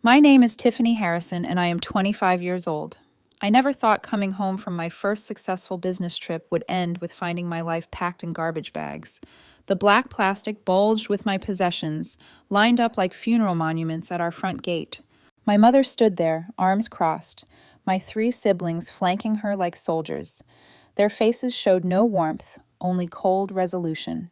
My name is Tiffany Harrison, and I am 25 years old. I never thought coming home from my first successful business trip would end with finding my life packed in garbage bags. The black plastic bulged with my possessions, lined up like funeral monuments at our front gate. My mother stood there, arms crossed, my three siblings flanking her like soldiers. Their faces showed no warmth, only cold resolution.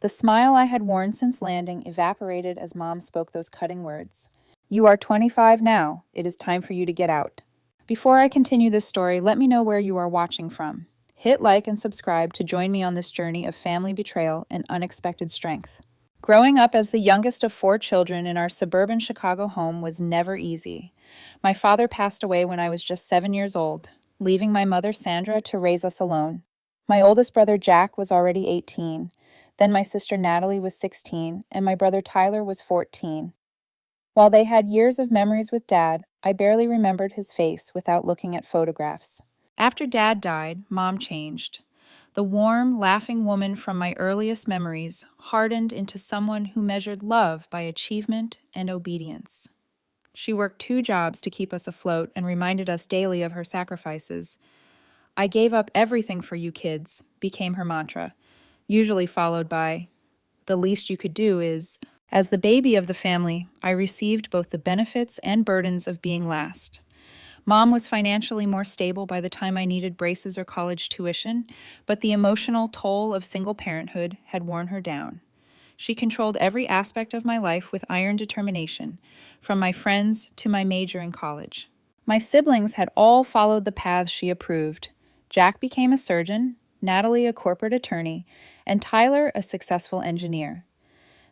The smile I had worn since landing evaporated as Mom spoke those cutting words. "You are 25 now. It is time for you to get out." Before I continue this story, let me know where you are watching from. Hit like and subscribe to join me on this journey of family betrayal and unexpected strength. Growing up as the youngest of four children in our suburban Chicago home was never easy. My father passed away when I was just 7 years old, leaving my mother Sandra to raise us alone. My oldest brother Jack was already 18. Then my sister Natalie was 16, and my brother Tyler was 14. While they had years of memories with Dad, I barely remembered his face without looking at photographs. After Dad died, Mom changed. The warm, laughing woman from my earliest memories hardened into someone who measured love by achievement and obedience. She worked 2 jobs to keep us afloat and reminded us daily of her sacrifices. "I gave up everything for you kids," became her mantra, usually followed by, "The least you could do is..." As the baby of the family, I received both the benefits and burdens of being last. Mom was financially more stable by the time I needed braces or college tuition, but the emotional toll of single parenthood had worn her down. She controlled every aspect of my life with iron determination, from my friends to my major in college. My siblings had all followed the paths she approved. Jack became a surgeon, Natalie a corporate attorney, and Tyler a successful engineer.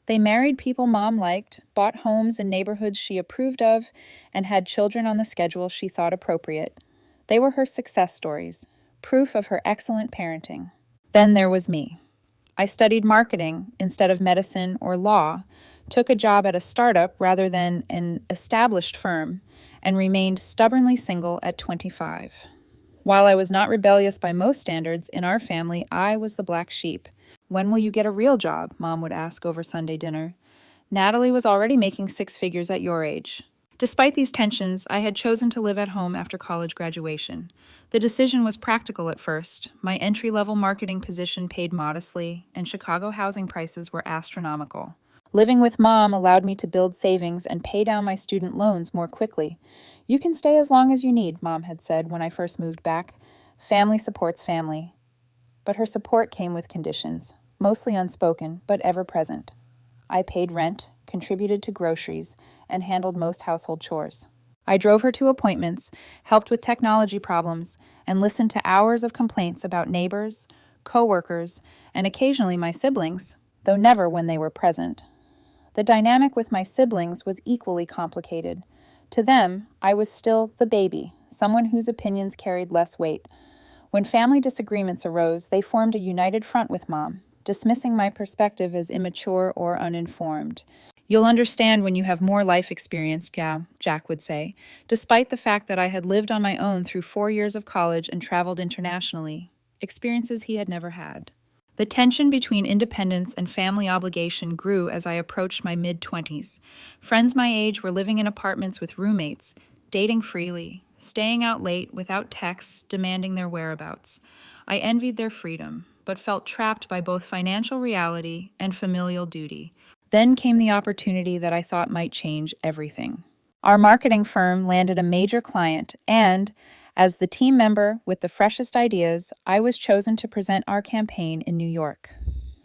They married people Mom liked, bought homes in neighborhoods she approved of, and had children on the schedule she thought appropriate. They were her success stories, proof of her excellent parenting. Then there was me. I studied marketing instead of medicine or law, took a job at a startup rather than an established firm, and remained stubbornly single at 25. While I was not rebellious by most standards, in our family, I was the black sheep. "When will you get a real job?" Mom would ask over Sunday dinner. "Natalie was already making 6 figures at your age." Despite these tensions, I had chosen to live at home after college graduation. The decision was practical at first. My entry-level marketing position paid modestly, and Chicago housing prices were astronomical. Living with Mom allowed me to build savings and pay down my student loans more quickly. "You can stay as long as you need," Mom had said when I first moved back. "Family supports family." But her support came with conditions, mostly unspoken, but ever present. I paid rent, contributed to groceries, and handled most household chores. I drove her to appointments, helped with technology problems, and listened to hours of complaints about neighbors, coworkers, and occasionally my siblings, though never when they were present. The dynamic with my siblings was equally complicated. To them, I was still the baby, someone whose opinions carried less weight. When family disagreements arose, they formed a united front with Mom, dismissing my perspective as immature or uninformed. "You'll understand when you have more life experience, Gal," Jack would say, despite the fact that I had lived on my own through 4 years of college and traveled internationally, experiences he had never had. The tension between independence and family obligation grew as I approached my mid-20s. Friends my age were living in apartments with roommates, dating freely, staying out late without texts demanding their whereabouts. I envied their freedom, but felt trapped by both financial reality and familial duty. Then came the opportunity that I thought might change everything. Our marketing firm landed a major client, and, as the team member with the freshest ideas, I was chosen to present our campaign in New York.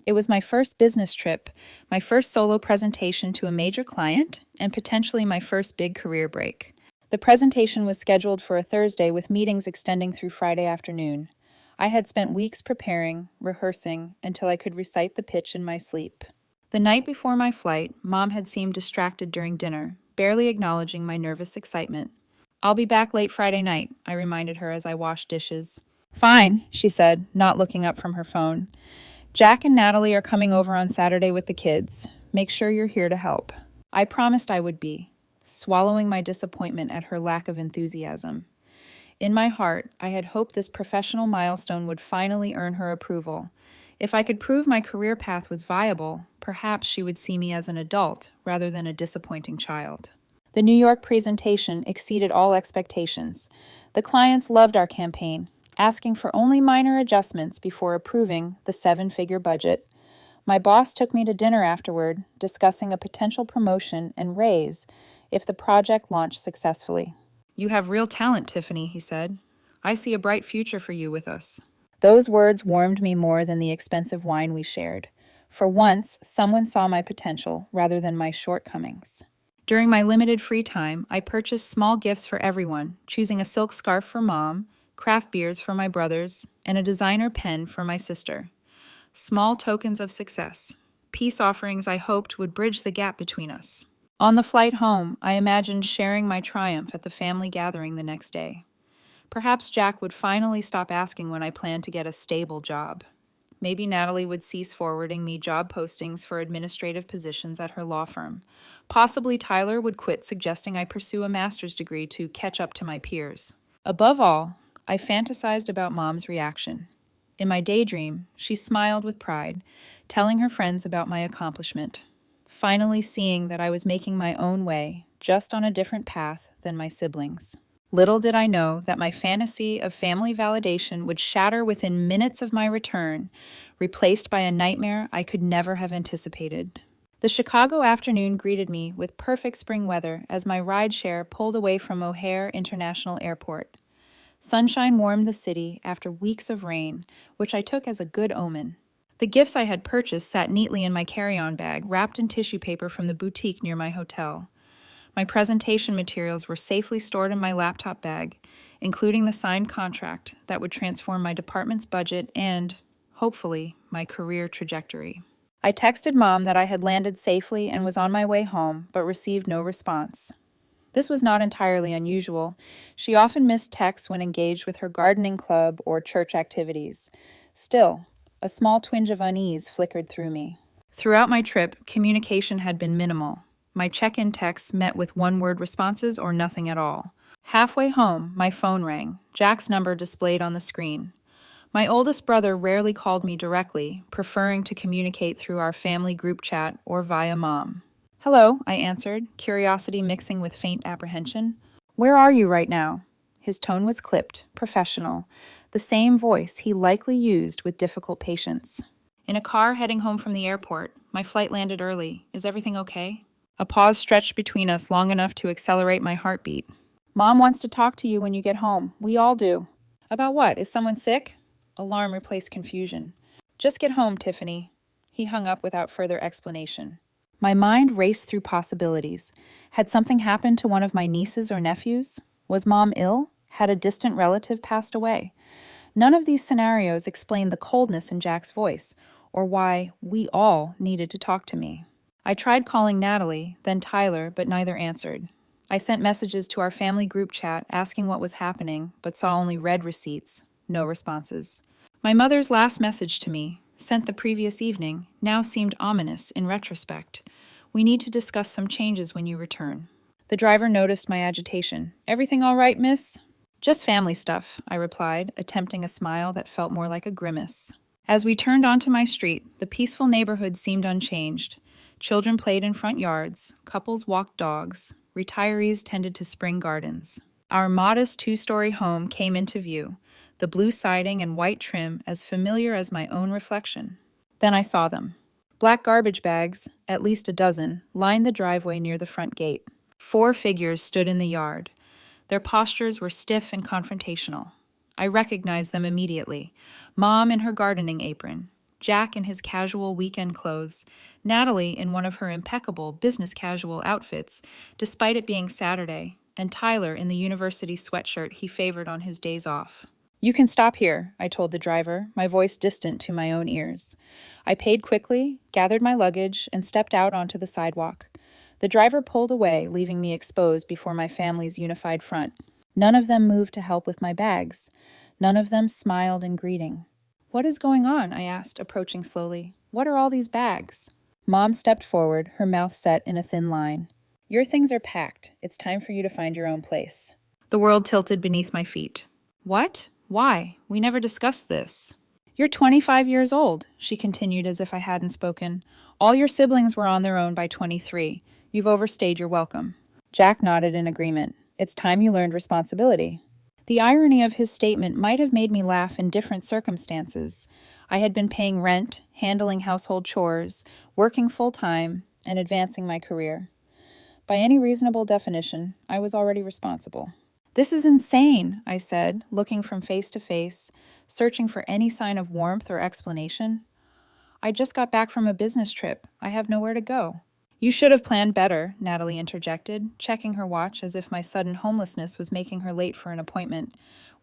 It was my first business trip, my first solo presentation to a major client, and potentially my first big career break. The presentation was scheduled for a Thursday with meetings extending through Friday afternoon. I had spent weeks preparing, rehearsing, until I could recite the pitch in my sleep. The night before my flight, Mom had seemed distracted during dinner, barely acknowledging my nervous excitement. "I'll be back late Friday night," I reminded her as I washed dishes. "Fine," she said, not looking up from her phone. "Jack and Natalie are coming over on Saturday with the kids. Make sure you're here to help." I promised I would be, swallowing my disappointment at her lack of enthusiasm. In my heart, I had hoped this professional milestone would finally earn her approval. If I could prove my career path was viable, perhaps she would see me as an adult rather than a disappointing child. The New York presentation exceeded all expectations. The clients loved our campaign, asking for only minor adjustments before approving the seven-figure budget. My boss took me to dinner afterward, discussing a potential promotion and raise if the project launched successfully. "You have real talent, Tiffany," he said. "I see a bright future for you with us." Those words warmed me more than the expensive wine we shared. For once, someone saw my potential rather than my shortcomings. During my limited free time, I purchased small gifts for everyone, choosing a silk scarf for Mom, craft beers for my brothers, and a designer pen for my sister. Small tokens of success, peace offerings I hoped would bridge the gap between us. On the flight home, I imagined sharing my triumph at the family gathering the next day. Perhaps Jack would finally stop asking when I planned to get a stable job. Maybe Natalie would cease forwarding me job postings for administrative positions at her law firm. Possibly Tyler would quit suggesting I pursue a master's degree to catch up to my peers. Above all, I fantasized about Mom's reaction. In my daydream, she smiled with pride, telling her friends about my accomplishment, finally seeing that I was making my own way, just on a different path than my siblings. Little did I know that my fantasy of family validation would shatter within minutes of my return, replaced by a nightmare I could never have anticipated. The Chicago afternoon greeted me with perfect spring weather as my rideshare pulled away from O'Hare International Airport. Sunshine warmed the city after weeks of rain, which I took as a good omen. The gifts I had purchased sat neatly in my carry-on bag, wrapped in tissue paper from the boutique near my hotel. My presentation materials were safely stored in my laptop bag, including the signed contract that would transform my department's budget and, hopefully, my career trajectory. I texted Mom that I had landed safely and was on my way home, but received no response. This was not entirely unusual. She often missed texts when engaged with her gardening club or church activities. Still, a small twinge of unease flickered through me. Throughout my trip, communication had been minimal. My check-in texts met with one-word responses or nothing at all. Halfway home, my phone rang, Jack's number displayed on the screen. My oldest brother rarely called me directly, preferring to communicate through our family group chat or via Mom. "Hello," I answered, curiosity mixing with faint apprehension. "Where are you right now?" His tone was clipped, professional, the same voice he likely used with difficult patients. "In a car heading home from the airport. My flight landed early. Is everything okay?" A pause stretched between us long enough to accelerate my heartbeat. "Mom wants to talk to you when you get home. We all do." "About what? Is someone sick?" Alarm replaced confusion. "Just get home, Tiffany." He hung up without further explanation. My mind raced through possibilities. Had something happened to one of my nieces or nephews? Was Mom ill? Had a distant relative passed away? None of these scenarios explained the coldness in Jack's voice, or why we all needed to talk to me. I tried calling Natalie, then Tyler, but neither answered. I sent messages to our family group chat asking what was happening, but saw only read receipts, no responses. My mother's last message to me, sent the previous evening, now seemed ominous in retrospect. "We need to discuss some changes when you return." The driver noticed my agitation. "Everything all right, miss?" "Just family stuff," I replied, attempting a smile that felt more like a grimace. As we turned onto my street, the peaceful neighborhood seemed unchanged. Children played in front yards, couples walked dogs, retirees tended to spring gardens. Our modest two-story home came into view, the blue siding and white trim as familiar as my own reflection. Then I saw them. Black garbage bags, at least a dozen, lined the driveway near the front gate. 4 figures stood in the yard. Their postures were stiff and confrontational. I recognized them immediately. Mom in her gardening apron, Jack in his casual weekend clothes, Natalie in one of her impeccable business casual outfits, despite it being Saturday, and Tyler in the university sweatshirt he favored on his days off. "You can stop here," I told the driver, my voice distant to my own ears. I paid quickly, gathered my luggage, and stepped out onto the sidewalk. The driver pulled away, leaving me exposed before my family's unified front. None of them moved to help with my bags. None of them smiled in greeting. "What is going on?" I asked, approaching slowly. "What are all these bags?" Mom stepped forward, her mouth set in a thin line. "Your things are packed. It's time for you to find your own place." The world tilted beneath my feet. "What? Why? We never discussed this." "You're 25 years old," she continued as if I hadn't spoken. "All your siblings were on their own by 23. You've overstayed your welcome." Jack nodded in agreement. It's time you learned responsibility. The irony of his statement might have made me laugh in different circumstances. I had been paying rent, handling household chores, working full-time, and advancing my career. By any reasonable definition, I was already responsible. This is insane, I said, looking from face to face, searching for any sign of warmth or explanation. I just got back from a business trip. I have nowhere to go. You should have planned better, Natalie interjected, checking her watch as if my sudden homelessness was making her late for an appointment.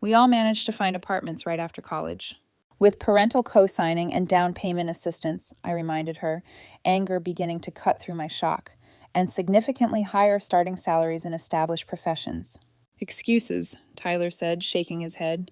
We all managed to find apartments right after college. With parental co-signing and down payment assistance, I reminded her, anger beginning to cut through my shock, and significantly higher starting salaries in established professions. Excuses, Tyler said, shaking his head.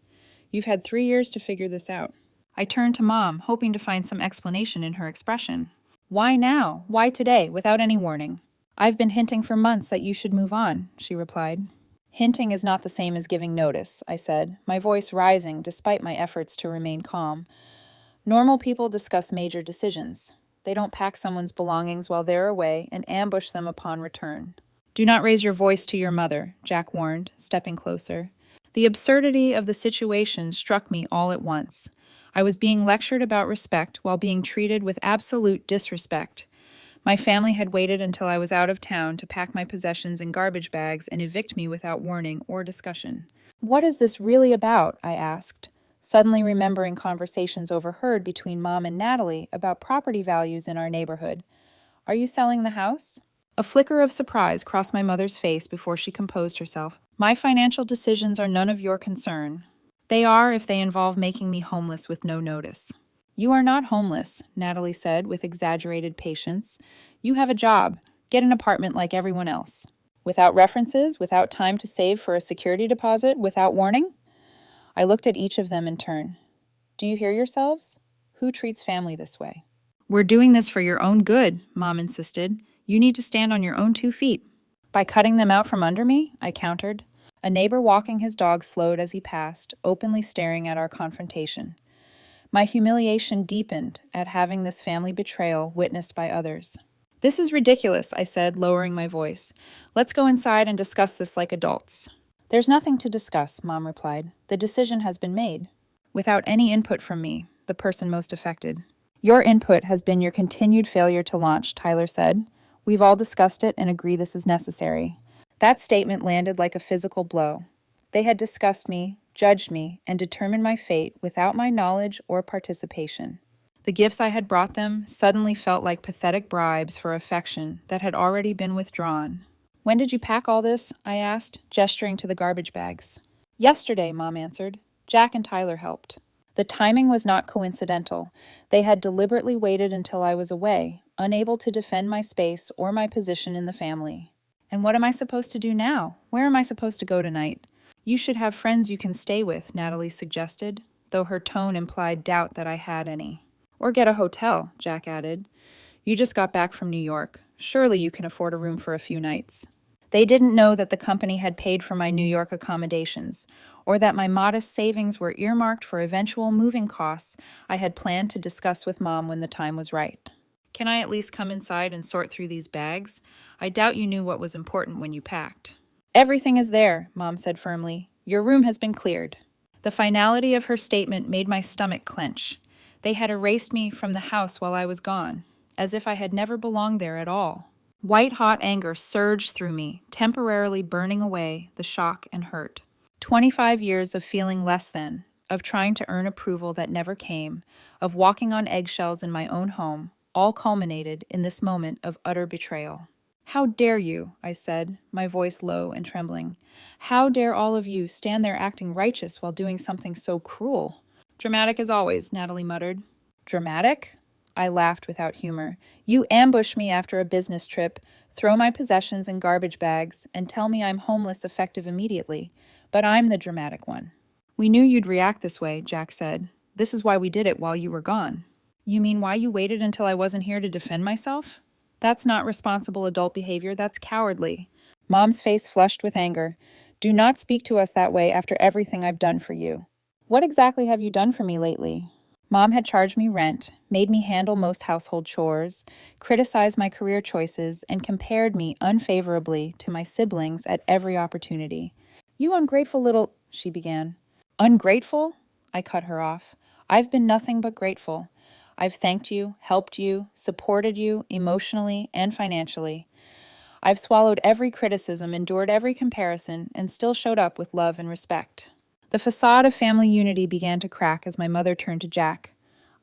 You've had 3 years to figure this out. I turned to Mom, hoping to find some explanation in her expression. Why now? Why today, without any warning? I've been hinting for months that you should move on, she replied. Hinting is not the same as giving notice, I said, my voice rising despite my efforts to remain calm. Normal people discuss major decisions. They don't pack someone's belongings while they're away and ambush them upon return. Do not raise your voice to your mother, Jack warned, stepping closer. The absurdity of the situation struck me all at once. I was being lectured about respect while being treated with absolute disrespect. My family had waited until I was out of town to pack my possessions in garbage bags and evict me without warning or discussion. What is this really about? I asked, suddenly remembering conversations overheard between Mom and Natalie about property values in our neighborhood. Are you selling the house? A flicker of surprise crossed my mother's face before she composed herself. My financial decisions are none of your concern. They are if they involve making me homeless with no notice. You are not homeless, Natalie said with exaggerated patience. You have a job. Get an apartment like everyone else. Without references, without time to save for a security deposit, without warning? I looked at each of them in turn. Do you hear yourselves? Who treats family this way? We're doing this for your own good, Mom insisted. You need to stand on your own 2 feet. By cutting them out from under me, I countered. A neighbor walking his dog slowed as he passed, openly staring at our confrontation. My humiliation deepened at having this family betrayal witnessed by others. This is ridiculous, I said, lowering my voice. Let's go inside and discuss this like adults. There's nothing to discuss, Mom replied. The decision has been made. Without any input from me, the person most affected. Your input has been your continued failure to launch, Tyler said. We've all discussed it and agree this is necessary. That statement landed like a physical blow. They had discussed me, judged me, and determined my fate without my knowledge or participation. The gifts I had brought them suddenly felt like pathetic bribes for affection that had already been withdrawn. When did you pack all this? I asked, gesturing to the garbage bags. Yesterday, Mom answered. Jack and Tyler helped. The timing was not coincidental. They had deliberately waited until I was away, unable to defend my space or my position in the family. And what am I supposed to do now? Where am I supposed to go tonight? You should have friends you can stay with, Natalie suggested, though her tone implied doubt that I had any. Or get a hotel, Jack added. You just got back from New York. Surely you can afford a room for a few nights. They didn't know that the company had paid for my New York accommodations, or that my modest savings were earmarked for eventual moving costs I had planned to discuss with Mom when the time was right. Can I at least come inside and sort through these bags? I doubt you knew what was important when you packed. Everything is there, Mom said firmly. Your room has been cleared. The finality of her statement made my stomach clench. They had erased me from the house while I was gone, as if I had never belonged there at all. White-hot anger surged through me, temporarily burning away the shock and hurt. 25 years of feeling less than, of trying to earn approval that never came, of walking on eggshells in my own home, all culminated in this moment of utter betrayal. How dare you, I said, my voice low and trembling. How dare all of you stand there acting righteous while doing something so cruel? Dramatic as always, Natalie muttered. Dramatic? I laughed without humor. You ambush me after a business trip, throw my possessions in garbage bags, and tell me I'm homeless effective immediately. But I'm the dramatic one. We knew you'd react this way, Jack said. This is why we did it while you were gone. You mean why you waited until I wasn't here to defend myself? That's not responsible adult behavior, that's cowardly. Mom's face flushed with anger. Do not speak to us that way after everything I've done for you. What exactly have you done for me lately? Mom had charged me rent, made me handle most household chores, criticized my career choices, and compared me unfavorably to my siblings at every opportunity. "You ungrateful little," she began. "Ungrateful?" I cut her off. "I've been nothing but grateful. I've thanked you, helped you, supported you emotionally and financially. I've swallowed every criticism, endured every comparison, and still showed up with love and respect." The facade of family unity began to crack as my mother turned to Jack.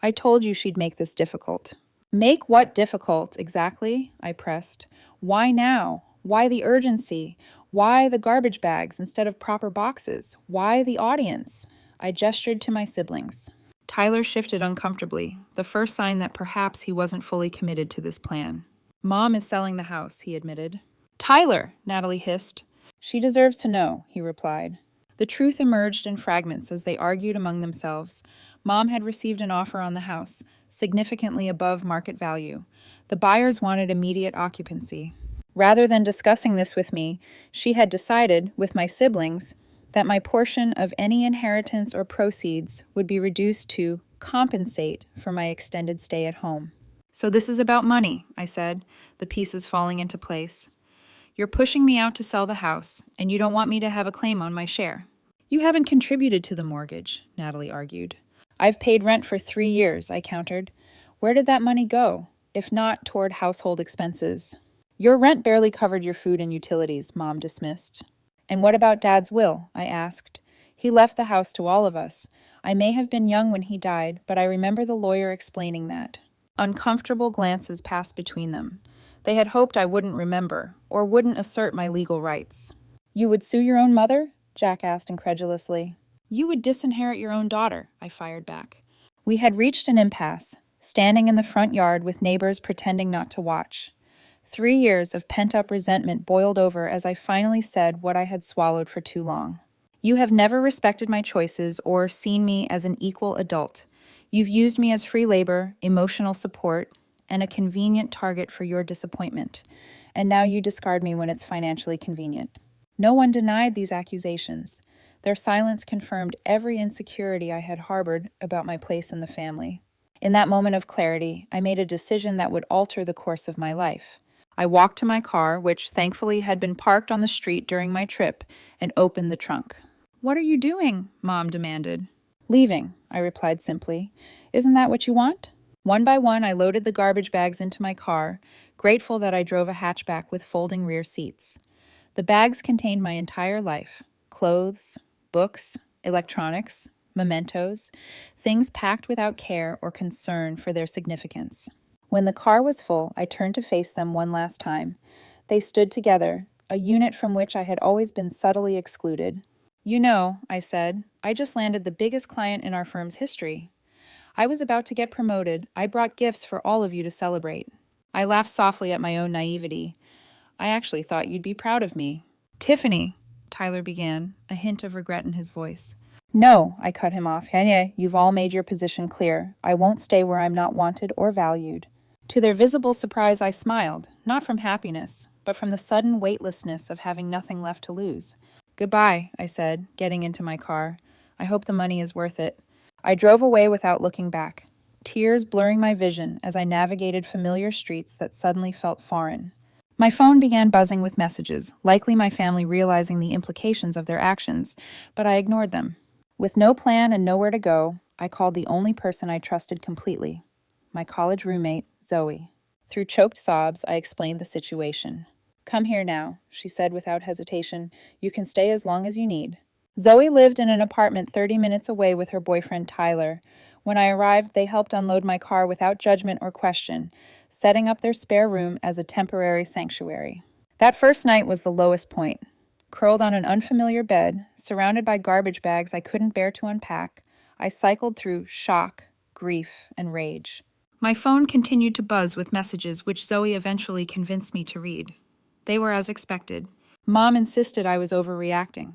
"I told you she'd make this difficult." "Make what difficult, exactly?" I pressed. "Why now? Why the urgency? Why the garbage bags instead of proper boxes? Why the audience?" I gestured to my siblings. Tyler shifted uncomfortably, the first sign that perhaps he wasn't fully committed to this plan. "Mom is selling the house," he admitted. "Tyler!" Natalie hissed. "She deserves to know," he replied. The truth emerged in fragments as they argued among themselves. Mom had received an offer on the house, significantly above market value. The buyers wanted immediate occupancy. Rather than discussing this with me, she had decided, with my siblings, that my portion of any inheritance or proceeds would be reduced to compensate for my extended stay at home. "So this is about money," I said, the pieces falling into place. "You're pushing me out to sell the house, and you don't want me to have a claim on my share." "You haven't contributed to the mortgage," Natalie argued. "I've paid rent for 3 years," I countered. "Where did that money go, if not toward household expenses?" "Your rent barely covered your food and utilities," Mom dismissed. "And what about Dad's will?" I asked. "He left the house to all of us. I may have been young when he died, but I remember the lawyer explaining that." Uncomfortable glances passed between them. They had hoped I wouldn't remember, or wouldn't assert my legal rights. "You would sue your own mother?" Jack asked incredulously. "You would disinherit your own daughter," I fired back. We had reached an impasse, standing in the front yard with neighbors pretending not to watch. 3 years of pent-up resentment boiled over as I finally said what I had swallowed for too long. "You have never respected my choices or seen me as an equal adult. You've used me as free labor, emotional support, and a convenient target for your disappointment. And now you discard me when it's financially convenient." No one denied these accusations. Their silence confirmed every insecurity I had harbored about my place in the family. In that moment of clarity, I made a decision that would alter the course of my life. I walked to my car, which thankfully had been parked on the street during my trip, and opened the trunk. "What are you doing?" Mom demanded. "Leaving," I replied simply. "Isn't that what you want?" One by one, I loaded the garbage bags into my car, grateful that I drove a hatchback with folding rear seats. The bags contained my entire life: clothes, books, electronics, mementos, things packed without care or concern for their significance. When the car was full, I turned to face them one last time. They stood together, a unit from which I had always been subtly excluded. "You know," I said, "I just landed the biggest client in our firm's history. I was about to get promoted. I brought gifts for all of you to celebrate." I laughed softly at my own naivety. "I actually thought you'd be proud of me." "Tiffany," Tyler began, a hint of regret in his voice. "No," I cut him off. "Hanya, you've all made your position clear. I won't stay where I'm not wanted or valued." To their visible surprise, I smiled, not from happiness, but from the sudden weightlessness of having nothing left to lose. "Goodbye," I said, getting into my car. "I hope the money is worth it." I drove away without looking back, tears blurring my vision as I navigated familiar streets that suddenly felt foreign. My phone began buzzing with messages, likely my family realizing the implications of their actions, but I ignored them. With no plan and nowhere to go, I called the only person I trusted completely, my college roommate, Zoe. Through choked sobs, I explained the situation. "Come here now," she said without hesitation. "You can stay as long as you need." Zoe lived in an apartment 30 minutes away with her boyfriend, Tyler. When I arrived, they helped unload my car without judgment or question, setting up their spare room as a temporary sanctuary. That first night was the lowest point. Curled on an unfamiliar bed, surrounded by garbage bags I couldn't bear to unpack, I cycled through shock, grief, and rage. My phone continued to buzz with messages which Zoe eventually convinced me to read. They were as expected. Mom insisted I was overreacting.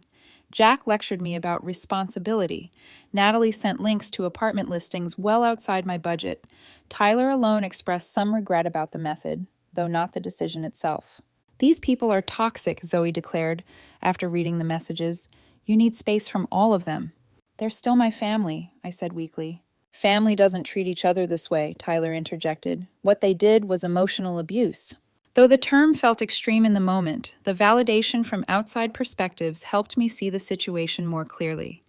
Jack lectured me about responsibility. Natalie sent links to apartment listings well outside my budget. Tyler alone expressed some regret about the method, though not the decision itself. "These people are toxic," Zoe declared, after reading the messages. "You need space from all of them." "They're still my family," I said weakly. Family doesn't treat each other this way, Tyler interjected. What they did was emotional abuse. Though the term felt extreme in the moment, the validation from outside perspectives helped me see the situation more clearly.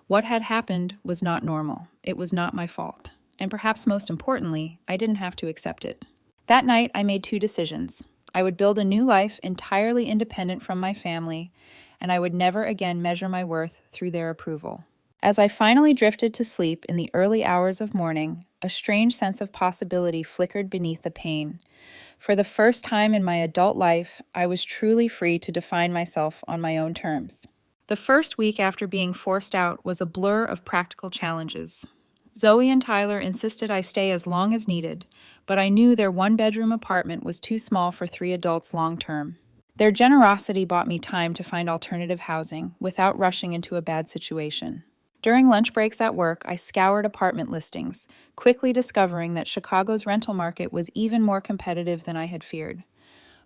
What had happened was not normal. It was not my fault. And perhaps most importantly, I didn't have to accept it. That night, I made two decisions. I would build a new life entirely independent from my family, and I would never again measure my worth through their approval. As I finally drifted to sleep in the early hours of morning, a strange sense of possibility flickered beneath the pain. For the first time in my adult life, I was truly free to define myself on my own terms. The first week after being forced out was a blur of practical challenges. Zoe and Tyler insisted I stay as long as needed, but I knew their one-bedroom apartment was too small for 3 adults long-term. Their generosity bought me time to find alternative housing without rushing into a bad situation. During lunch breaks at work, I scoured apartment listings, quickly discovering that Chicago's rental market was even more competitive than I had feared.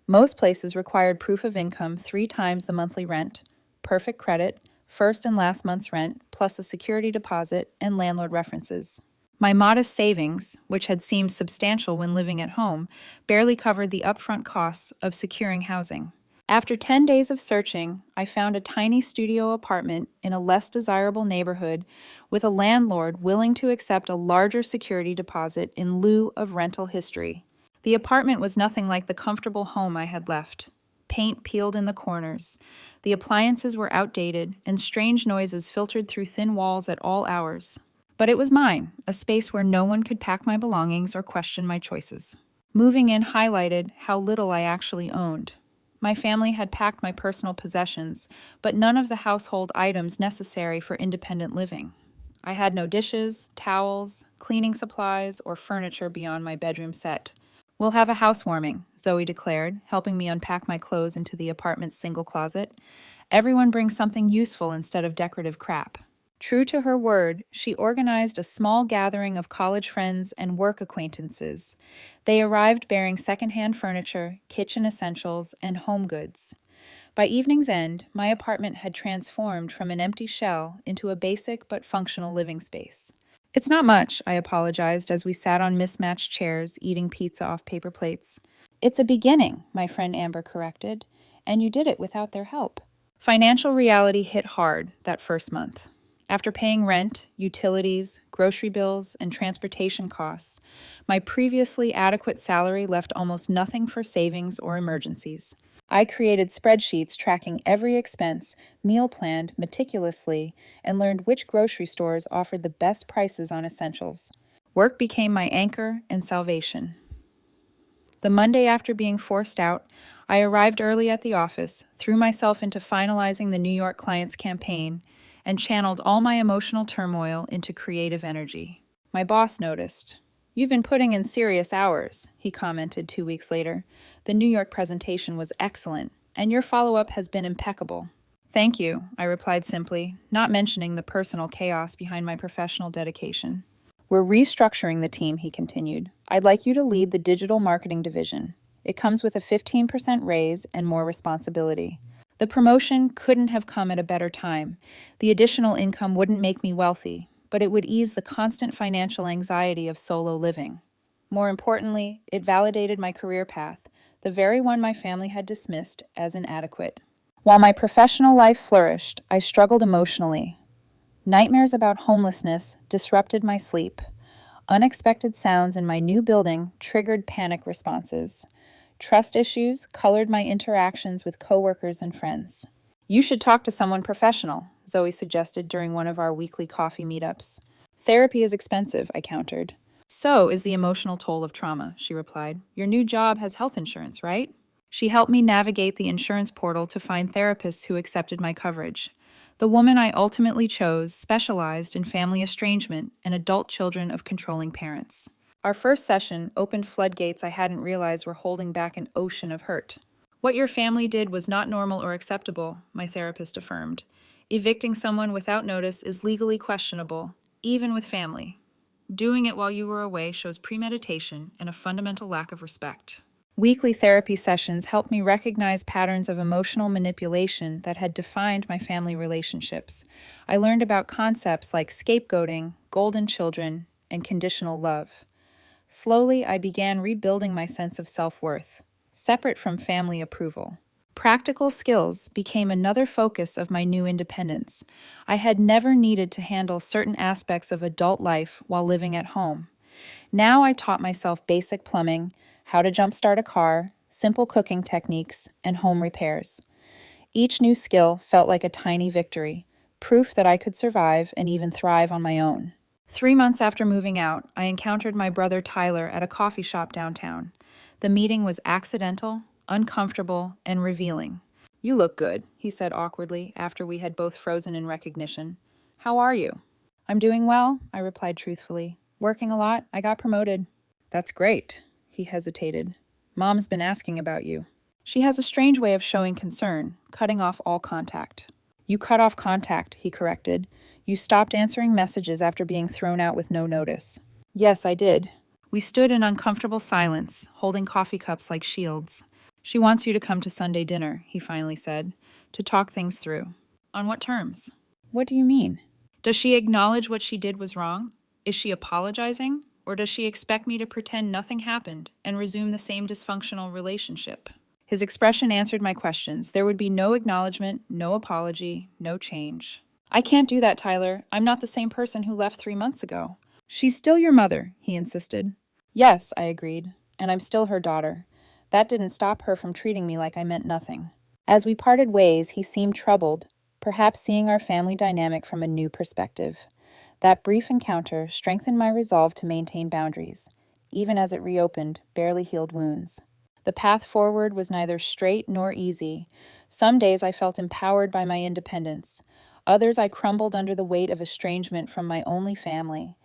Most places required proof of income 3 times the monthly rent, perfect credit, first and last month's rent, plus a security deposit and landlord references. My modest savings, which had seemed substantial when living at home, barely covered the upfront costs of securing housing. After 10 days of searching, I found a tiny studio apartment in a less desirable neighborhood with a landlord willing to accept a larger security deposit in lieu of rental history. The apartment was nothing like the comfortable home I had left. Paint peeled in the corners. The appliances were outdated, and strange noises filtered through thin walls at all hours. But it was mine, a space where no one could pack my belongings or question my choices. Moving in highlighted how little I actually owned. My family had packed my personal possessions, but none of the household items necessary for independent living. I had no dishes, towels, cleaning supplies, or furniture beyond my bedroom set. "We'll have a housewarming," Zoe declared, helping me unpack my clothes into the apartment's single closet. "Everyone brings something useful instead of decorative crap." True to her word, she organized a small gathering of college friends and work acquaintances. They arrived bearing secondhand furniture, kitchen essentials, and home goods. By evening's end, my apartment had transformed from an empty shell into a basic but functional living space. "It's not much," I apologized as we sat on mismatched chairs, eating pizza off paper plates. "It's a beginning," my friend Amber corrected, "and you did it without their help." Financial reality hit hard that first month. After paying rent, utilities, grocery bills, and transportation costs, my previously adequate salary left almost nothing for savings or emergencies. I created spreadsheets tracking every expense, meal planned meticulously, and learned which grocery stores offered the best prices on essentials. Work became my anchor and salvation. The Monday after being forced out, I arrived early at the office, threw myself into finalizing the New York client's campaign, and channeled all my emotional turmoil into creative energy. My boss noticed. "You've been putting in serious hours," he commented 2 weeks later. "The New York presentation was excellent, and your follow-up has been impeccable." "Thank you," I replied simply, not mentioning the personal chaos behind my professional dedication. "We're restructuring the team," he continued. "I'd like you to lead the digital marketing division. It comes with a 15% raise and more responsibility." The promotion couldn't have come at a better time. The additional income wouldn't make me wealthy, but it would ease the constant financial anxiety of solo living. More importantly, it validated my career path, the very one my family had dismissed as inadequate. While my professional life flourished, I struggled emotionally. Nightmares about homelessness disrupted my sleep. Unexpected sounds in my new building triggered panic responses. Trust issues colored my interactions with coworkers and friends. "You should talk to someone professional," Zoe suggested during one of our weekly coffee meetups. "Therapy is expensive," I countered. "So is the emotional toll of trauma," she replied. "Your new job has health insurance, right?" She helped me navigate the insurance portal to find therapists who accepted my coverage. The woman I ultimately chose specialized in family estrangement and adult children of controlling parents. Our first session opened floodgates I hadn't realized were holding back an ocean of hurt. "What your family did was not normal or acceptable," my therapist affirmed. "Evicting someone without notice is legally questionable, even with family. Doing it while you were away shows premeditation and a fundamental lack of respect." Weekly therapy sessions helped me recognize patterns of emotional manipulation that had defined my family relationships. I learned about concepts like scapegoating, golden children, and conditional love. Slowly, I began rebuilding my sense of self-worth, separate from family approval. Practical skills became another focus of my new independence. I had never needed to handle certain aspects of adult life while living at home. Now I taught myself basic plumbing, how to jumpstart a car, simple cooking techniques, and home repairs. Each new skill felt like a tiny victory, proof that I could survive and even thrive on my own. 3 months after moving out, I encountered my brother Tyler at a coffee shop downtown. The meeting was accidental, uncomfortable, and revealing. "You look good," he said awkwardly after we had both frozen in recognition. "How are you?" "I'm doing well," I replied truthfully. "Working a lot. I got promoted." "That's great," he hesitated. "Mom's been asking about you." "She has a strange way of showing concern, cutting off all contact." "You cut off contact," he corrected. "You stopped answering messages after being thrown out with no notice." "Yes, I did." We stood in uncomfortable silence, holding coffee cups like shields. "She wants you to come to Sunday dinner," he finally said, "to talk things through." "On what terms?" "What do you mean?" "Does she acknowledge what she did was wrong? Is she apologizing? Or does she expect me to pretend nothing happened and resume the same dysfunctional relationship?" His expression answered my questions. There would be no acknowledgement, no apology, no change. "I can't do that, Tyler. I'm not the same person who left 3 months ago." "She's still your mother," he insisted. "Yes," I agreed, "and I'm still her daughter." That didn't stop her from treating me like I meant nothing. As we parted ways, he seemed troubled, perhaps seeing our family dynamic from a new perspective. That brief encounter strengthened my resolve to maintain boundaries, even as it reopened barely healed wounds. The path forward was neither straight nor easy. Some days I felt empowered by my independence. Others I crumbled under the weight of estrangement from my only family.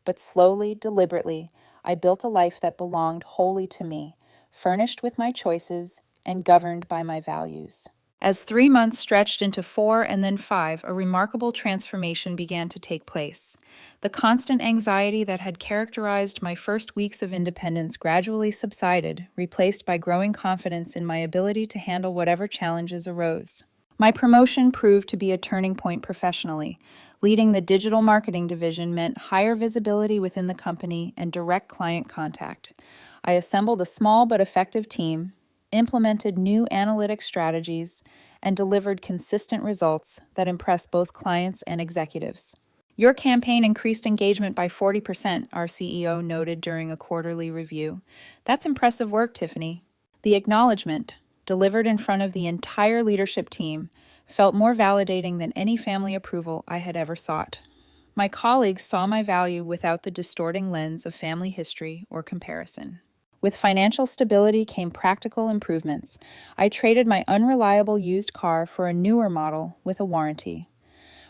But slowly, deliberately, I built a life that belonged wholly to me, furnished with my choices and governed by my values. As 3 months stretched into 4 and then 5, a remarkable transformation began to take place. The constant anxiety that had characterized my first weeks of independence gradually subsided, replaced by growing confidence in my ability to handle whatever challenges arose. My promotion proved to be a turning point professionally. Leading the digital marketing division meant higher visibility within the company and direct client contact. I assembled a small but effective team, implemented new analytic strategies, and delivered consistent results that impressed both clients and executives. "Your campaign increased engagement by 40%, our CEO noted during a quarterly review. "That's impressive work, Tiffany." The acknowledgement, delivered in front of the entire leadership team, felt more validating than any family approval I had ever sought. My colleagues saw my value without the distorting lens of family history or comparison. With financial stability came practical improvements. I traded my unreliable used car for a newer model with a warranty.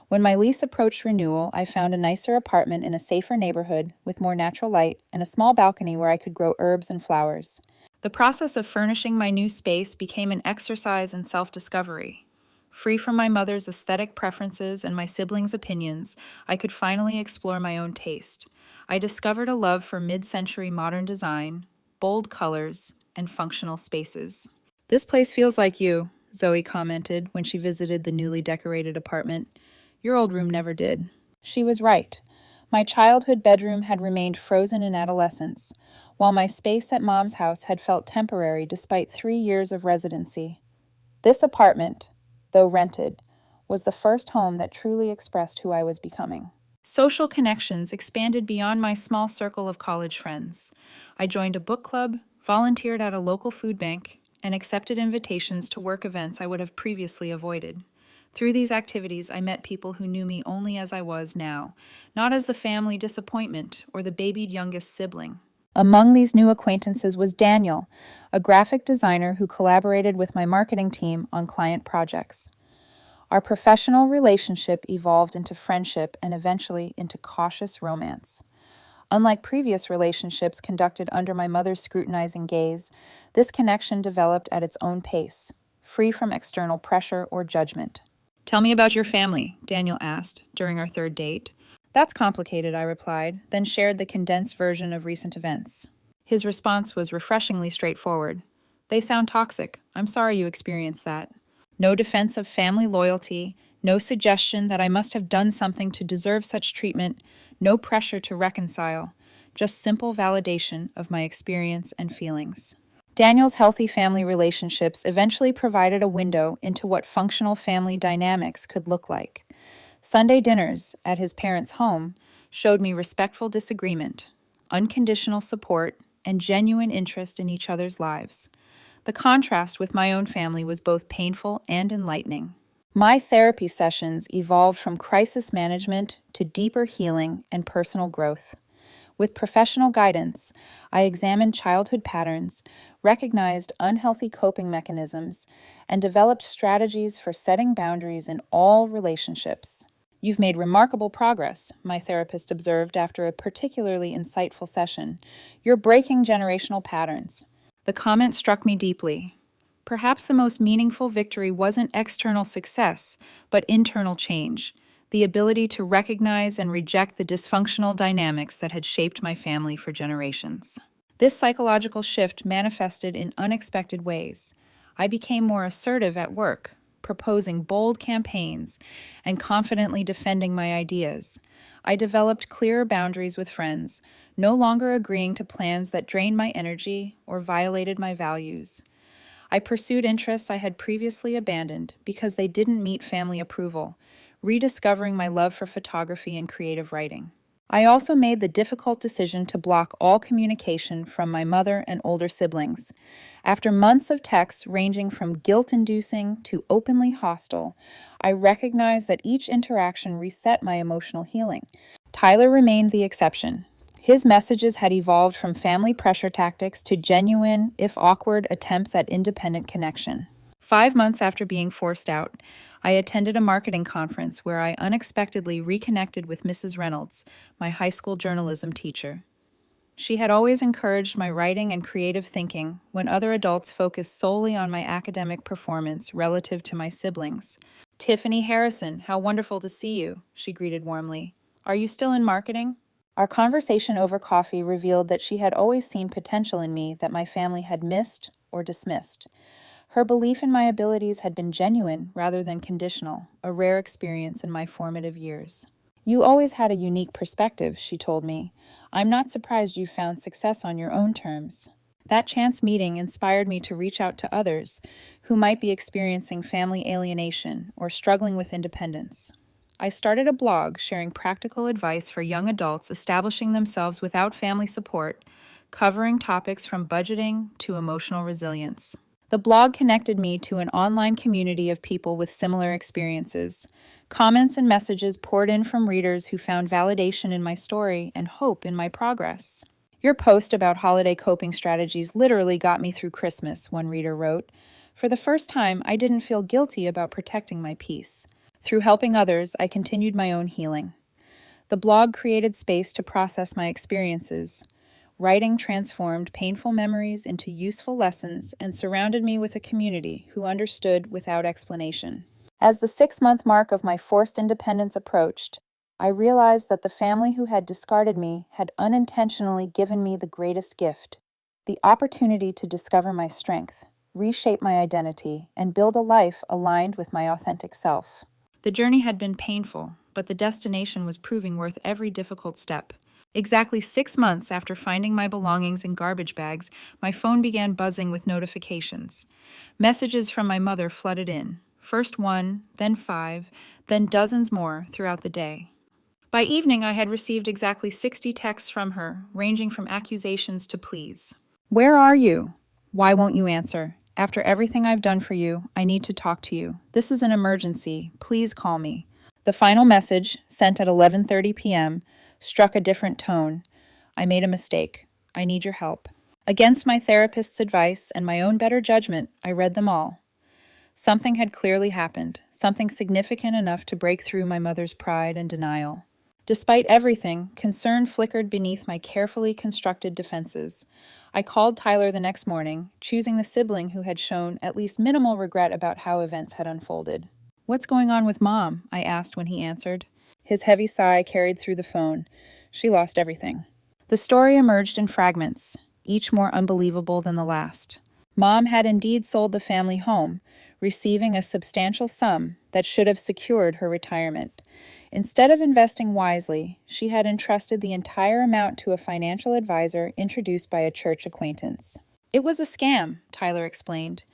When my lease approached renewal, I found a nicer apartment in a safer neighborhood with more natural light and a small balcony where I could grow herbs and flowers. The process of furnishing my new space became an exercise in self-discovery. Free from my mother's aesthetic preferences and my siblings' opinions, I could finally explore my own taste. I discovered a love for mid-century modern design, bold colors, and functional spaces. "This place feels like you," Zoe commented when she visited the newly decorated apartment. "Your old room never did." She was right. My childhood bedroom had remained frozen in adolescence, while my space at Mom's house had felt temporary despite 3 years of residency. This apartment, though rented, was the first home that truly expressed who I was becoming. Social connections expanded beyond my small circle of college friends. I joined a book club, volunteered at a local food bank, and accepted invitations to work events I would have previously avoided. Through these activities, I met people who knew me only as I was now, not as the family disappointment or the babied youngest sibling. Among these new acquaintances was Daniel, a graphic designer who collaborated with my marketing team on client projects. Our professional relationship evolved into friendship and eventually into cautious romance. Unlike previous relationships conducted under my mother's scrutinizing gaze, this connection developed at its own pace, free from external pressure or judgment. "Tell me about your family," Daniel asked during our third date. "That's complicated," I replied, then shared the condensed version of recent events. His response was refreshingly straightforward. "They sound toxic. I'm sorry you experienced that." No defense of family loyalty, no suggestion that I must have done something to deserve such treatment, No pressure to reconcile, just simple validation of my experience and feelings. Daniel's healthy family relationships eventually provided a window into what functional family dynamics could look like. Sunday dinners at his parents' home showed me respectful disagreement, unconditional support, and genuine interest in each other's lives. The contrast with my own family was both painful and enlightening. My therapy sessions evolved from crisis management to deeper healing and personal growth. With professional guidance, I examined childhood patterns, recognized unhealthy coping mechanisms, and developed strategies for setting boundaries in all relationships. "You've made remarkable progress," my therapist observed after a particularly insightful session. "You're breaking generational patterns." The comment struck me deeply. Perhaps the most meaningful victory wasn't external success, but internal change. The ability to recognize and reject the dysfunctional dynamics that had shaped my family for generations. This psychological shift manifested in unexpected ways. I became more assertive at work, proposing bold campaigns and confidently defending my ideas. I developed clearer boundaries with friends, no longer agreeing to plans that drained my energy or violated my values. I pursued interests I had previously abandoned because they didn't meet family approval, rediscovering my love for photography and creative writing. I also made the difficult decision to block all communication from my mother and older siblings. After months of texts ranging from guilt-inducing to openly hostile, I recognized that each interaction reset my emotional healing. Tyler remained the exception. His messages had evolved from family pressure tactics to genuine, if awkward, attempts at independent connection. 5 months after being forced out, I attended a marketing conference where I unexpectedly reconnected with Mrs. Reynolds, my high school journalism teacher. She had always encouraged my writing and creative thinking when other adults focused solely on my academic performance relative to my siblings. "Tiffany Harrison, how wonderful to see you," she greeted warmly. "Are you still in marketing?" Our conversation over coffee revealed that she had always seen potential in me that my family had missed or dismissed. Her belief in my abilities had been genuine rather than conditional, a rare experience in my formative years. "You always had a unique perspective," she told me. "I'm not surprised you found success on your own terms." That chance meeting inspired me to reach out to others who might be experiencing family alienation or struggling with independence. I started a blog sharing practical advice for young adults establishing themselves without family support, covering topics from budgeting to emotional resilience. The blog connected me to an online community of people with similar experiences. Comments and messages poured in from readers who found validation in my story and hope in my progress. "Your post about holiday coping strategies literally got me through Christmas," one reader wrote. "For the first time, I didn't feel guilty about protecting my peace. Through helping others, I continued my own healing." The blog created space to process my experiences. Writing transformed painful memories into useful lessons and surrounded me with a community who understood without explanation. As the 6-month mark of my forced independence approached, I realized that the family who had discarded me had unintentionally given me the greatest gift: the opportunity to discover my strength, reshape my identity, and build a life aligned with my authentic self. The journey had been painful, but the destination was proving worth every difficult step. Exactly 6 months after finding my belongings in garbage bags, my phone began buzzing with notifications. Messages from my mother flooded in, first 1, then 5, then dozens more throughout the day. By evening, I had received exactly 60 texts from her, ranging from accusations to pleas. "Where are you? Why won't you answer? After everything I've done for you, I need to talk to you. This is an emergency. Please call me." The final message, sent at 11:30 p.m., struck a different tone. "I made a mistake. I need your help." Against my therapist's advice and my own better judgment, I read them all. Something had clearly happened, something significant enough to break through my mother's pride and denial. Despite everything, concern flickered beneath my carefully constructed defenses. I called Tyler the next morning, choosing the sibling who had shown at least minimal regret about how events had unfolded. "What's going on with Mom?" I asked when he answered. His heavy sigh carried through the phone. "She lost everything." The story emerged in fragments, each more unbelievable than the last. Mom had indeed sold the family home, receiving a substantial sum that should have secured her retirement. Instead of investing wisely, she had entrusted the entire amount to a financial advisor introduced by a church acquaintance. It was a scam, Tyler explained.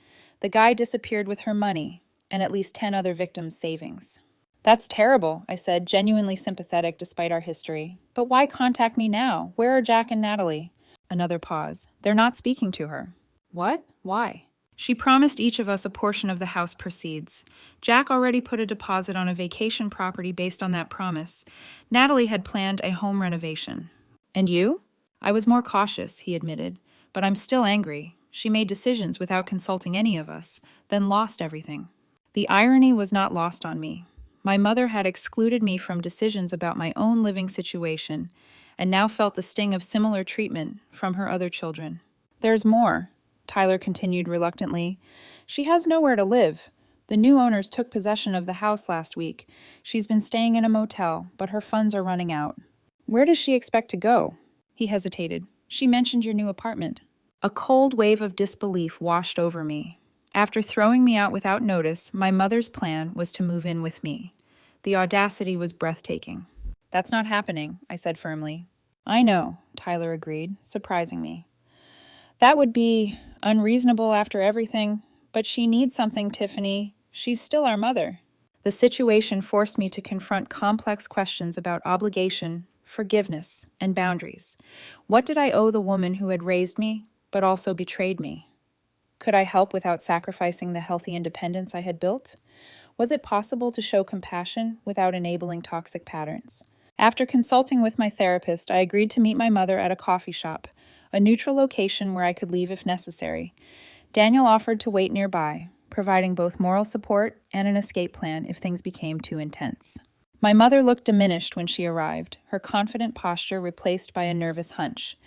The guy disappeared with her money and at least 10 other victims' savings. That's terrible, I said, genuinely sympathetic despite our history. But why contact me now? Where are Jack and Natalie? Another pause. They're not speaking to her. What? Why? She promised each of us a portion of the house proceeds. Jack already put a deposit on a vacation property based on that promise. Natalie had planned a home renovation. And you? I was more cautious, he admitted. But I'm still angry. She made decisions without consulting any of us, then lost everything. The irony was not lost on me. My mother had excluded me from decisions about my own living situation, and now felt the sting of similar treatment from her other children. There's more, Tyler continued reluctantly. She has nowhere to live. The new owners took possession of the house last week. She's been staying in a motel, but her funds are running out. Where does she expect to go? He hesitated. She mentioned your new apartment. A cold wave of disbelief washed over me. After throwing me out without notice, my mother's plan was to move in with me. The audacity was breathtaking. That's not happening, I said firmly. I know, Tyler agreed, surprising me. That would be unreasonable after everything, but she needs something, Tiffany. She's still our mother. The situation forced me to confront complex questions about obligation, forgiveness, and boundaries. What did I owe the woman who had raised me, but also betrayed me? Could I help without sacrificing the healthy independence I had built? Was it possible to show compassion without enabling toxic patterns? After consulting with my therapist, I agreed to meet my mother at a coffee shop, a neutral location where I could leave if necessary. Daniel offered to wait nearby, providing both moral support and an escape plan if things became too intense. My mother looked diminished when she arrived, her confident posture replaced by a nervous hunch.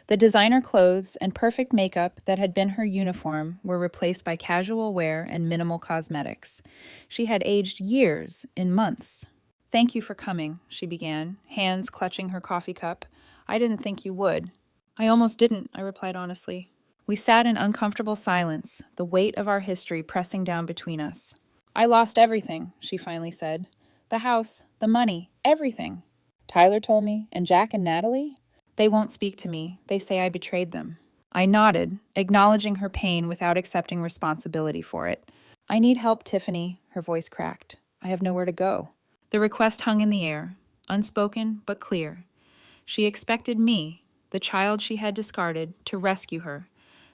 The designer clothes and perfect makeup that had been her uniform were replaced by casual wear and minimal cosmetics. She had aged years in months. Thank you for coming, she began, hands clutching her coffee cup. I didn't think you would. I almost didn't, I replied honestly. We sat in uncomfortable silence, the weight of our history pressing down between us. I lost everything, she finally said. The house, the money, everything. Tyler told me, and Jack and Natalie? They won't speak to me. They say I betrayed them. I nodded, acknowledging her pain without accepting responsibility for it. I need help, Tiffany, her voice cracked. I have nowhere to go. The request hung in the air, unspoken but clear. She expected me, the child she had discarded, to rescue her.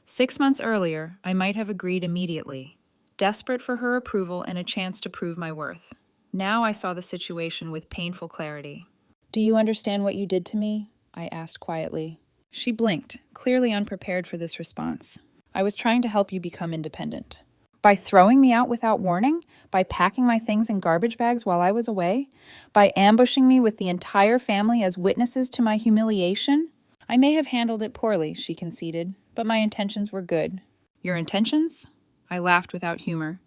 6 months earlier, I might have agreed immediately, desperate for her approval and a chance to prove my worth. Now I saw the situation with painful clarity. Do you understand what you did to me? I asked quietly. She blinked, clearly unprepared for this response. I was trying to help you become independent. By throwing me out without warning? By packing my things in garbage bags while I was away? By ambushing me with the entire family as witnesses to my humiliation? I may have handled it poorly, she conceded, but my intentions were good. Your intentions? I laughed without humor.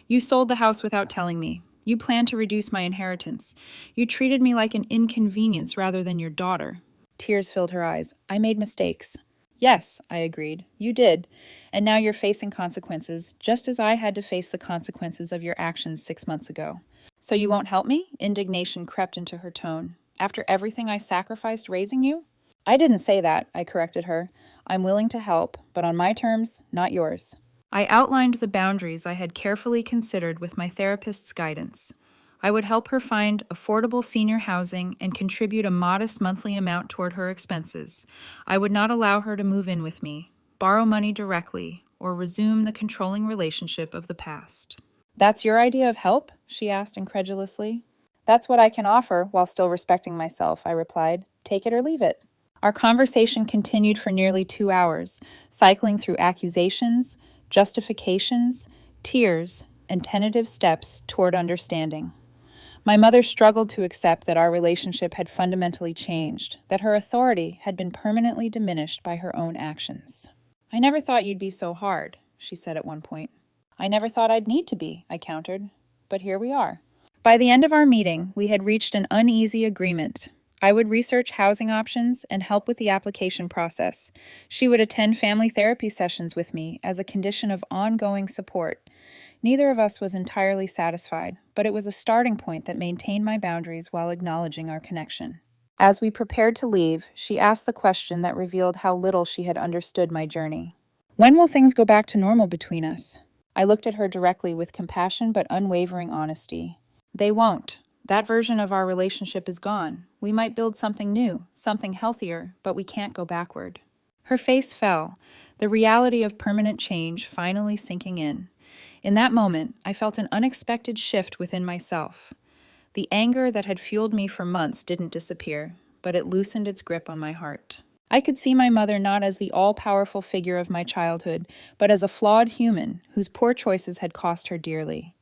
You sold the house without telling me. You planned to reduce my inheritance. You treated me like an inconvenience rather than your daughter. Tears filled her eyes. I made mistakes. Yes, I agreed. You did. And now you're facing consequences, just as I had to face the consequences of your actions 6 months ago. So you won't help me? Indignation crept into her tone. After everything I sacrificed raising you? I didn't say that, I corrected her. I'm willing to help, but on my terms, not yours. I outlined the boundaries I had carefully considered with my therapist's guidance. I would help her find affordable senior housing and contribute a modest monthly amount toward her expenses. I would not allow her to move in with me, borrow money directly, or resume the controlling relationship of the past. That's your idea of help? She asked incredulously. That's what I can offer while still respecting myself, I replied. Take it or leave it. Our conversation continued for nearly 2 hours, cycling through accusations, justifications, tears, and tentative steps toward understanding. My mother struggled to accept that our relationship had fundamentally changed, that her authority had been permanently diminished by her own actions. I never thought you'd be so hard, she said at one point. I never thought I'd need to be, I countered. But here we are. By the end of our meeting, we had reached an uneasy agreement. I would research housing options and help with the application process. She would attend family therapy sessions with me as a condition of ongoing support. Neither of us was entirely satisfied, but it was a starting point that maintained my boundaries while acknowledging our connection. As we prepared to leave, she asked the question that revealed how little she had understood my journey. When will things go back to normal between us? I looked at her directly with compassion but unwavering honesty. They won't. That version of our relationship is gone. We might build something new, something healthier, but we can't go backward. Her face fell, the reality of permanent change finally sinking in. In that moment, I felt an unexpected shift within myself. The anger that had fueled me for months didn't disappear, but it loosened its grip on my heart. I could see my mother not as the all-powerful figure of my childhood, but as a flawed human whose poor choices had cost her dearly.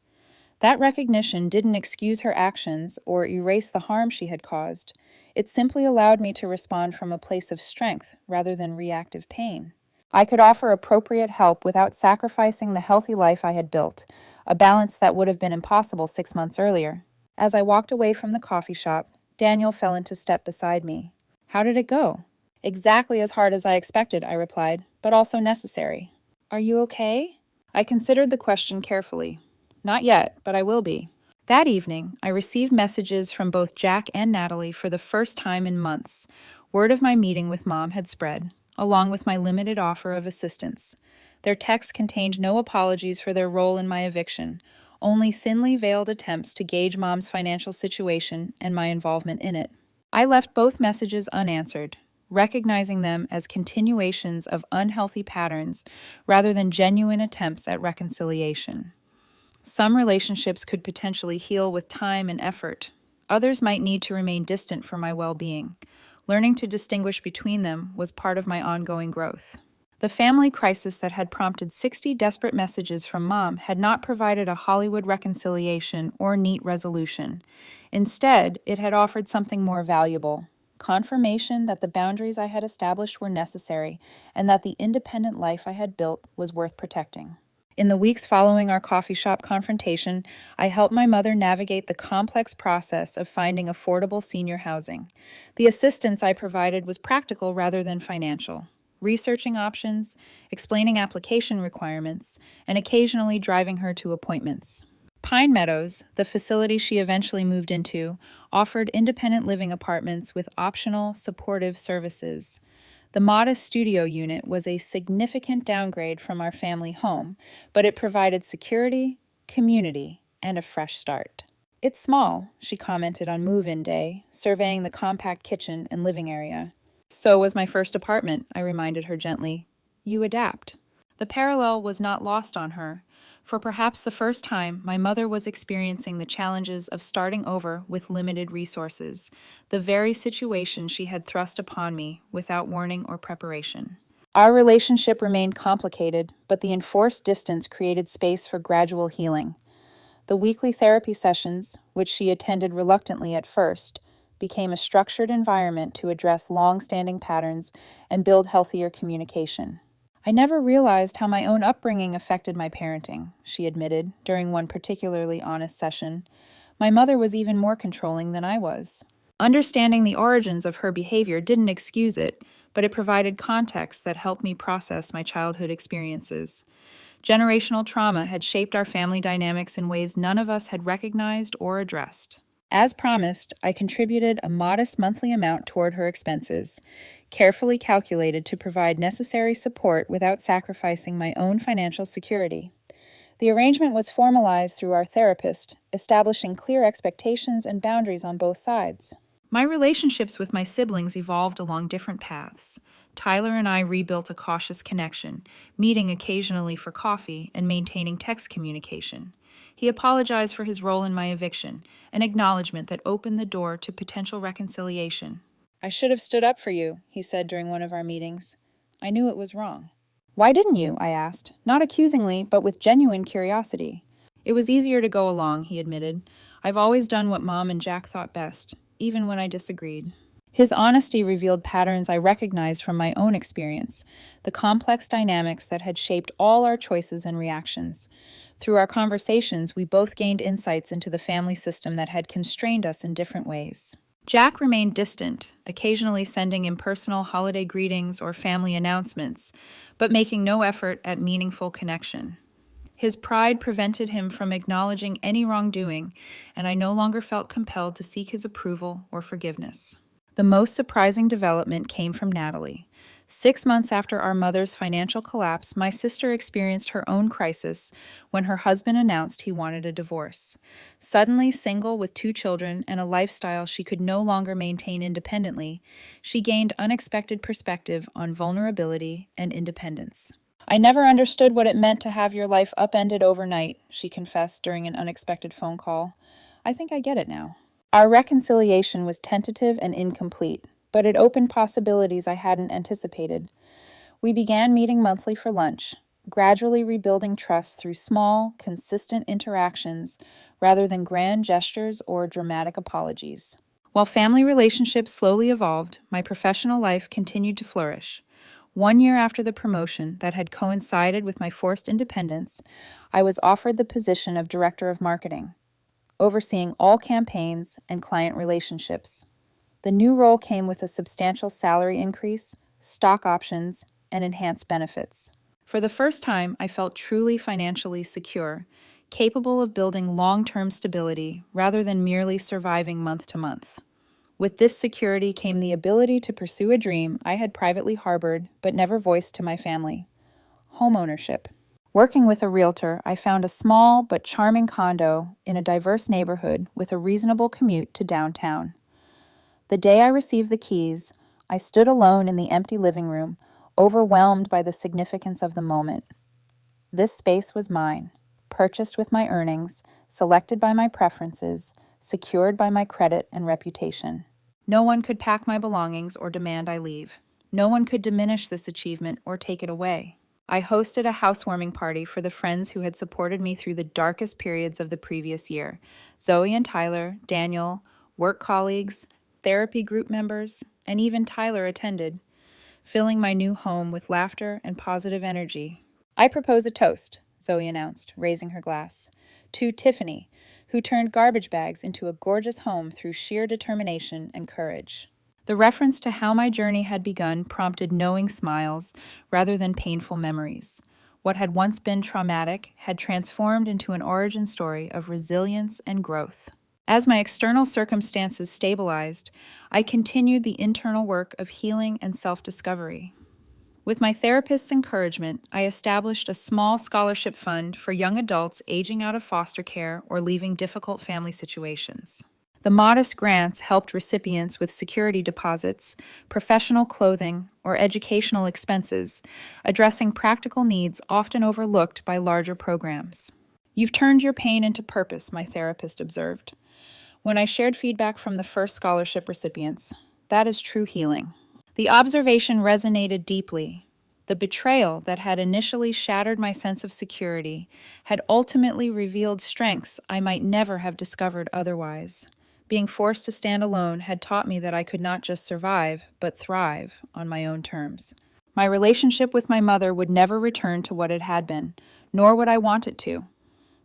That recognition didn't excuse her actions or erase the harm she had caused. It simply allowed me to respond from a place of strength rather than reactive pain. I could offer appropriate help without sacrificing the healthy life I had built, a balance that would have been impossible 6 months earlier. As I walked away from the coffee shop, Daniel fell into step beside me. How did it go? Exactly as hard as I expected, I replied, but also necessary. Are you okay? I considered the question carefully. Not yet, but I will be. That evening, I received messages from both Jack and Natalie for the first time in months. Word of my meeting with Mom had spread, along with my limited offer of assistance. Their texts contained no apologies for their role in my eviction, only thinly veiled attempts to gauge Mom's financial situation and my involvement in it. I left both messages unanswered, recognizing them as continuations of unhealthy patterns rather than genuine attempts at reconciliation. Some relationships could potentially heal with time and effort. Others might need to remain distant for my well-being. Learning to distinguish between them was part of my ongoing growth. The family crisis that had prompted 60 desperate messages from Mom had not provided a Hollywood reconciliation or neat resolution. Instead, it had offered something more valuable: confirmation that the boundaries I had established were necessary and that the independent life I had built was worth protecting. In the weeks following our coffee shop confrontation, I helped my mother navigate the complex process of finding affordable senior housing. The assistance I provided was practical rather than financial, researching options, explaining application requirements, and occasionally driving her to appointments. Pine Meadows, the facility she eventually moved into, offered independent living apartments with optional, supportive services. The modest studio unit was a significant downgrade from our family home, but it provided security, community, and a fresh start. It's small, she commented on move-in day, surveying the compact kitchen and living area. So was my first apartment, I reminded her gently. You adapt. The parallel was not lost on her. For perhaps the first time, my mother was experiencing the challenges of starting over with limited resources, the very situation she had thrust upon me without warning or preparation. Our relationship remained complicated, but the enforced distance created space for gradual healing. The weekly therapy sessions, which she attended reluctantly at first, became a structured environment to address long-standing patterns and build healthier communication. I never realized how my own upbringing affected my parenting, she admitted during one particularly honest session. My mother was even more controlling than I was. Understanding the origins of her behavior didn't excuse it, but it provided context that helped me process my childhood experiences. Generational trauma had shaped our family dynamics in ways none of us had recognized or addressed. As promised, I contributed a modest monthly amount toward her expenses, carefully calculated to provide necessary support without sacrificing my own financial security. The arrangement was formalized through our therapist, establishing clear expectations and boundaries on both sides. My relationships with my siblings evolved along different paths. Tyler and I rebuilt a cautious connection, meeting occasionally for coffee and maintaining text communication. He apologized for his role in my eviction, an acknowledgement that opened the door to potential reconciliation. I should have stood up for you, he said during one of our meetings. I knew it was wrong. Why didn't you? I asked, not accusingly, but with genuine curiosity. It was easier to go along, he admitted. I've always done what Mom and Jack thought best, even when I disagreed. His honesty revealed patterns I recognized from my own experience, the complex dynamics that had shaped all our choices and reactions. Through our conversations, we both gained insights into the family system that had constrained us in different ways. Jack remained distant, occasionally sending impersonal holiday greetings or family announcements, but making no effort at meaningful connection. His pride prevented him from acknowledging any wrongdoing, and I no longer felt compelled to seek his approval or forgiveness. The most surprising development came from Natalie. 6 months after our mother's financial collapse, my sister experienced her own crisis when her husband announced he wanted a divorce. Suddenly single with 2 children and a lifestyle she could no longer maintain independently, she gained unexpected perspective on vulnerability and independence. "I never understood what it meant to have your life upended overnight," she confessed during an unexpected phone call. "I think I get it now." Our reconciliation was tentative and incomplete, but it opened possibilities I hadn't anticipated. We began meeting monthly for lunch, gradually rebuilding trust through small, consistent interactions rather than grand gestures or dramatic apologies. While family relationships slowly evolved, my professional life continued to flourish. 1 year after the promotion that had coincided with my forced independence, I was offered the position of Director of Marketing, overseeing all campaigns and client relationships. The new role came with a substantial salary increase, stock options, and enhanced benefits. For the first time, I felt truly financially secure, capable of building long-term stability rather than merely surviving month to month. With this security came the ability to pursue a dream I had privately harbored but never voiced to my family: homeownership. Working with a realtor, I found a small but charming condo in a diverse neighborhood with a reasonable commute to downtown. The day I received the keys, I stood alone in the empty living room, overwhelmed by the significance of the moment. This space was mine, purchased with my earnings, selected by my preferences, secured by my credit and reputation. No one could pack my belongings or demand I leave. No one could diminish this achievement or take it away. I hosted a housewarming party for the friends who had supported me through the darkest periods of the previous year: Zoe and Tyler, Daniel, work colleagues, therapy group members, and even Tyler attended, filling my new home with laughter and positive energy. "I propose a toast," Zoe announced, raising her glass, "to Tiffany, who turned garbage bags into a gorgeous home through sheer determination and courage." The reference to how my journey had begun prompted knowing smiles rather than painful memories. What had once been traumatic had transformed into an origin story of resilience and growth. As my external circumstances stabilized, I continued the internal work of healing and self-discovery. With my therapist's encouragement, I established a small scholarship fund for young adults aging out of foster care or leaving difficult family situations. The modest grants helped recipients with security deposits, professional clothing, or educational expenses, addressing practical needs often overlooked by larger programs. "You've turned your pain into purpose," my therapist observed. When I shared feedback from the first scholarship recipients, "That is true healing." The observation resonated deeply. The betrayal that had initially shattered my sense of security had ultimately revealed strengths I might never have discovered otherwise. Being forced to stand alone had taught me that I could not just survive, but thrive on my own terms. My relationship with my mother would never return to what it had been, nor would I want it to.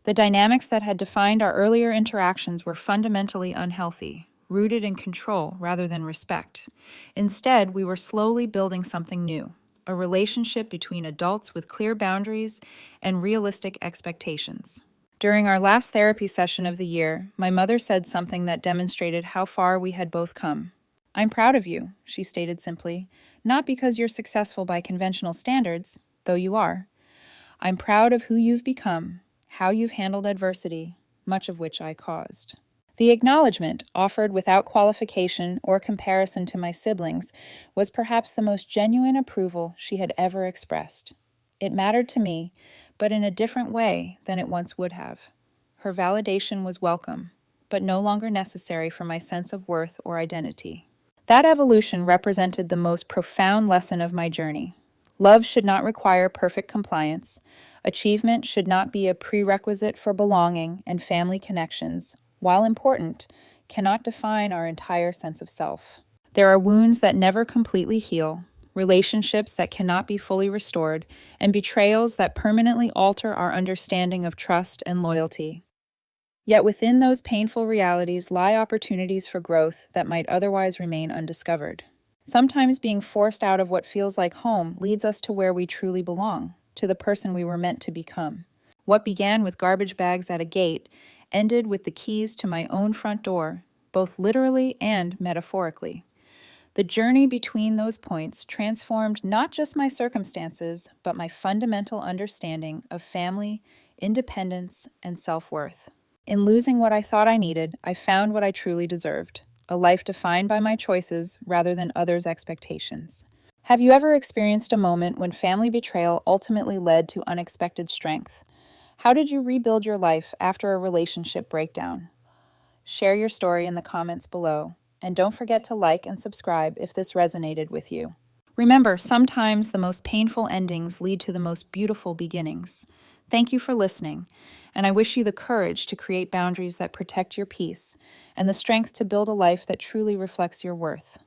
The dynamics that had defined our earlier interactions were fundamentally unhealthy, rooted in control rather than respect. Instead, we were slowly building something new, a relationship between adults with clear boundaries and realistic expectations. During our last therapy session of the year, my mother said something that demonstrated how far we had both come. "I'm proud of you," she stated simply, "not because you're successful by conventional standards, though you are. I'm proud of who you've become, how you've handled adversity, much of which I caused." The acknowledgement, offered without qualification or comparison to my siblings, was perhaps the most genuine approval she had ever expressed. It mattered to me, but in a different way than it once would have. Her validation was welcome, but no longer necessary for my sense of worth or identity. That evolution represented the most profound lesson of my journey. Love should not require perfect compliance. Achievement should not be a prerequisite for belonging, and family connections, while important, cannot define our entire sense of self. There are wounds that never completely heal, relationships that cannot be fully restored, and betrayals that permanently alter our understanding of trust and loyalty. Yet within those painful realities lie opportunities for growth that might otherwise remain undiscovered. Sometimes being forced out of what feels like home leads us to where we truly belong, to the person we were meant to become. What began with garbage bags at a gate ended with the keys to my own front door, both literally and metaphorically. The journey between those points transformed not just my circumstances, but my fundamental understanding of family, independence, and self-worth. In losing what I thought I needed, I found what I truly deserved, a life defined by my choices rather than others' expectations. Have you ever experienced a moment when family betrayal ultimately led to unexpected strength? How did you rebuild your life after a relationship breakdown? Share your story in the comments below, and don't forget to like and subscribe if this resonated with you. Remember, sometimes the most painful endings lead to the most beautiful beginnings. Thank you for listening, and I wish you the courage to create boundaries that protect your peace and the strength to build a life that truly reflects your worth.